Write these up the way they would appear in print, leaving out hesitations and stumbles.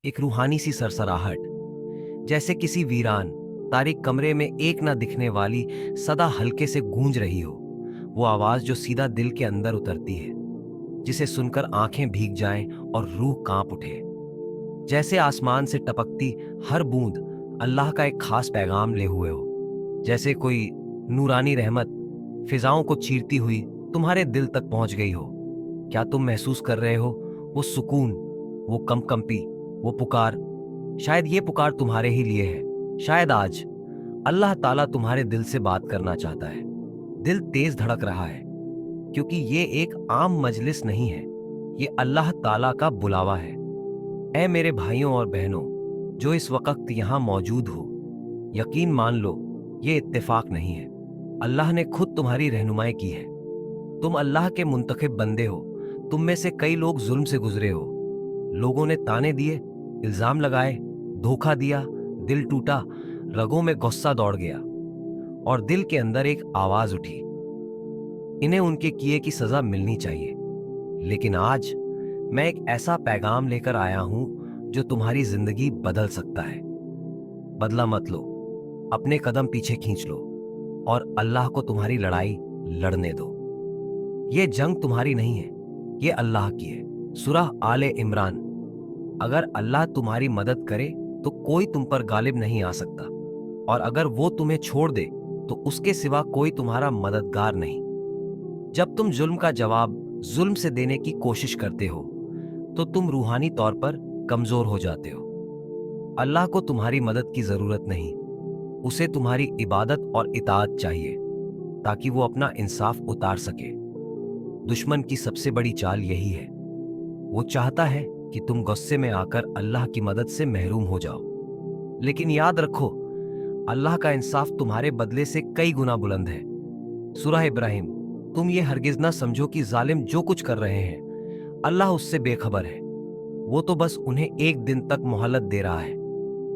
एक रूहानी सी सरसराहट, जैसे किसी वीरान तारीक कमरे में एक ना दिखने वाली सदा हल्के से गूंज रही हो। वो आवाज जो सीधा दिल के अंदर उतरती है, जिसे सुनकर आंखें भीग जाएं और रूह कांप उठे। जैसे आसमान से टपकती हर बूंद अल्लाह का एक खास पैगाम ले हुए हो। जैसे कोई नूरानी रहमत फिजाओं को चीरती हुई तुम्हारे दिल तक पहुंच गई हो। क्या तुम महसूस कर रहे हो वो सुकून, वो कंपकंपी, वो पुकार? शायद ये पुकार तुम्हारे ही लिए है। शायद आज अल्लाह ताला तुम्हारे दिल से बात करना चाहता है। दिल तेज धड़क रहा है, क्योंकि ये एक आम मजलिस नहीं है, ये अल्लाह ताला का बुलावा है। ऐ मेरे भाइयों और बहनों जो इस वक्त यहां मौजूद हो, यकीन मान लो ये इत्तेफाक नहीं है। अल्लाह ने खुद तुम्हारी रहनुमाई की है। तुम अल्लाह के मुंतखब बंदे हो। तुम में से कई लोग जुल्म से गुजरे हो। लोगों ने ताने दिए, इल्जाम लगाए, धोखा दिया, दिल टूटा, रगों में गुस्सा दौड़ गया और दिल के अंदर एक आवाज उठी, इन्हें उनके किए की सजा मिलनी चाहिए। लेकिन आज मैं एक ऐसा पैगाम लेकर आया हूं जो तुम्हारी जिंदगी बदल सकता है। बदला मत लो, अपने कदम पीछे खींच लो और अल्लाह को तुम्हारी लड़ाई लड़ने दो। ये जंग तुम्हारी नहीं है, ये अल्लाह की है। सूरह आले इमरान। अगर अल्लाह तुम्हारी मदद करे तो कोई तुम पर गालिब नहीं आ सकता, और अगर वो तुम्हें छोड़ दे तो उसके सिवा कोई तुम्हारा मददगार नहीं। जब तुम जुल्म का जवाब जुल्म से देने की कोशिश करते हो तो तुम रूहानी तौर पर कमजोर हो जाते हो। अल्लाह को तुम्हारी मदद की जरूरत नहीं, उसे तुम्हारी इबादत और इताअत चाहिए ताकि वो अपना इंसाफ उतार सके। दुश्मन की सबसे बड़ी चाल यही है, वो चाहता है कि तुम गुस्से में आकर अल्लाह की मदद से महरूम हो जाओ। लेकिन याद रखो, अल्लाह का इंसाफ तुम्हारे बदले से कई गुना बुलंद है। सूरह इब्राहिम। तुम ये हरगिज ना समझो कि जालिम जो कुछ कर रहे हैं अल्लाह उससे बेखबर है। वो तो बस उन्हें एक दिन तक मोहलत दे रहा है।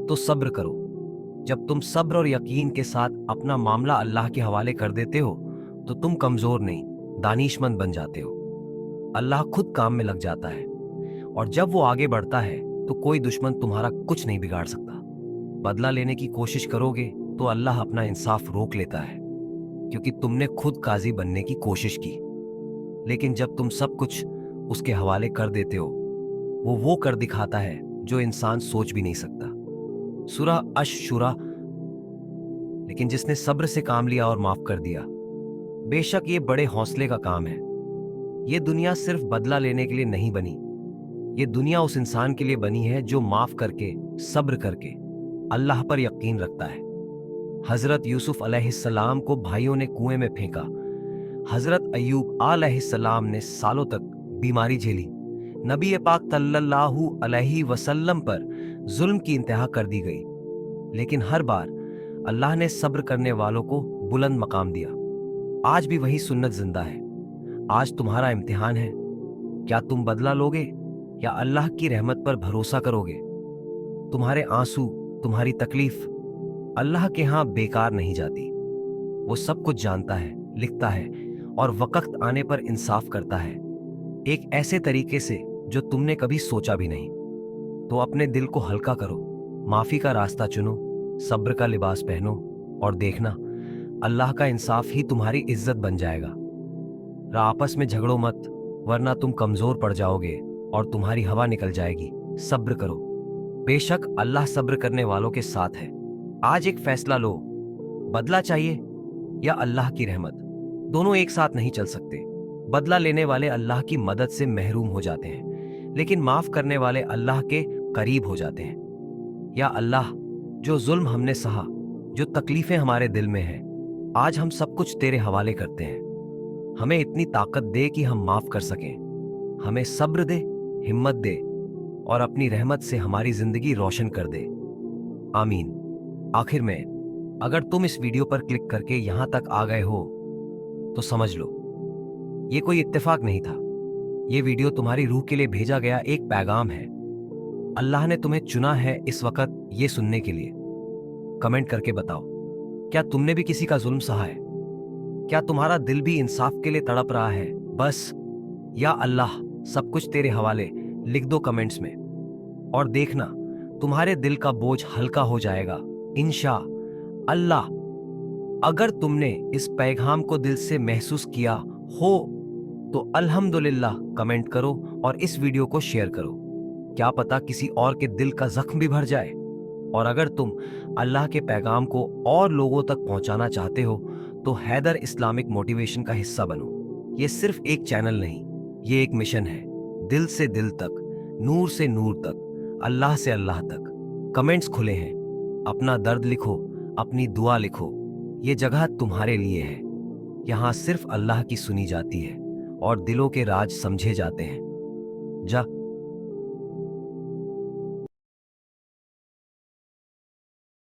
तो सब्र करो। जब तुम सब्र और यकीन के साथ अपना मामला अल्लाह के हवाले कर देते हो तो तुम कमजोर नहीं, दानिशमंद बन जाते हो। अल्लाह खुद काम में लग जाता है, और जब वो आगे बढ़ता है तो कोई दुश्मन तुम्हारा कुछ नहीं बिगाड़ सकता। बदला लेने की कोशिश करोगे तो अल्लाह अपना इंसाफ रोक लेता है, क्योंकि तुमने खुद काजी बनने की कोशिश की। लेकिन जब तुम सब कुछ उसके हवाले कर देते हो, वो कर दिखाता है जो इंसान सोच भी नहीं सकता। सूरह अश-शुरा। लेकिन जिसने सब्र से काम लिया और माफ कर दिया, बेशक ये बड़े हौसले का काम है। ये दुनिया सिर्फ बदला लेने के लिए नहीं बनी, ये दुनिया उस इंसान के लिए बनी है जो माफ करके, सब्र करके अल्लाह पर यकीन रखता है। हजरत यूसुफ अलैहिस्सलाम को भाइयों ने कुएं में फेंका। हजरत अय्यूब अलैहिस्सलाम ने सालों तक बीमारी झेली। नबी पाक सल्लल्लाहु अलैहि वसल्लम पर जुल्म की इंतहा कर दी गई, लेकिन हर बार अल्लाह ने सब्र करने वालों को बुलंद मकाम दिया। आज भी वही सुन्नत जिंदा है। आज तुम्हारा इम्तिहान है, क्या तुम बदला लोगे या अल्लाह की रहमत पर भरोसा करोगे? तुम्हारे आंसू, तुम्हारी तकलीफ अल्लाह के यहां बेकार नहीं जाती। वो सब कुछ जानता है, लिखता है और वक्त आने पर इंसाफ करता है, एक ऐसे तरीके से जो तुमने कभी सोचा भी नहीं। तो अपने दिल को हल्का करो, माफी का रास्ता चुनो, सब्र का लिबास पहनो और देखना, अल्लाह का इंसाफ ही तुम्हारी इज्जत बन जाएगा। आपस में झगड़ो मत, वरना तुम कमजोर पड़ जाओगे और तुम्हारी हवा निकल जाएगी। सब्र करो, बेशक अल्लाह सब्र करने वालों के साथ है। आज एक फैसला लो, बदला चाहिए या अल्लाह की रहमत? दोनों एक साथ नहीं चल सकते। बदला लेने वाले अल्लाह की मदद से महरूम हो जाते हैं, लेकिन माफ करने वाले अल्लाह के करीब हो जाते हैं। या अल्लाह, जो जुल्म हमने सहा, जो तकलीफें हमारे दिल में हैं, आज हम सब कुछ तेरे हवाले करते हैं। हमें इतनी ताकत दे कि हम माफ कर सकें। हमें सब्र दे, हिम्मत दे और अपनी रहमत से हमारी जिंदगी रोशन कर दे। आमीन। आखिर में, अगर तुम इस वीडियो पर क्लिक करके यहां तक आ गए हो तो समझ लो, ये कोई इत्तेफाक नहीं था। ये वीडियो तुम्हारी रूह के लिए भेजा गया एक पैगाम है। अल्लाह ने तुम्हें चुना है इस वक्त ये सुनने के लिए। कमेंट करके बताओ, क्या तुमने भी किसी का जुल्म सहा है? क्या तुम्हारा दिल भी इंसाफ के लिए तड़प रहा है? बस या अल्लाह, सब कुछ तेरे हवाले लिख दो कमेंट्स में। और देखना तुम्हारे दिल का बोझ हल्का हो जाएगा इंशा अल्लाह। अगर तुमने इस पैगाम को दिल से महसूस किया हो तो अल्हम्दुलिल्लाह कमेंट करो और इस वीडियो को शेयर करो। क्या पता किसी और के दिल का जख्म भी भर जाए। और अगर तुम अल्लाह के पैगाम को और लोगों तक पहुंचाना चाहते हो तो हैदर इस्लामिक मोटिवेशन का हिस्सा बनो। ये सिर्फ एक चैनल नहीं, ये एक मिशन है। दिल से दिल तक, नूर से नूर तक, अल्लाह से अल्लाह तक। कमेंट्स खुले हैं, अपना दर्द लिखो, अपनी दुआ लिखो। ये जगह तुम्हारे लिए है। यहाँ सिर्फ अल्लाह की सुनी जाती है और दिलों के राज समझे जाते हैं। जा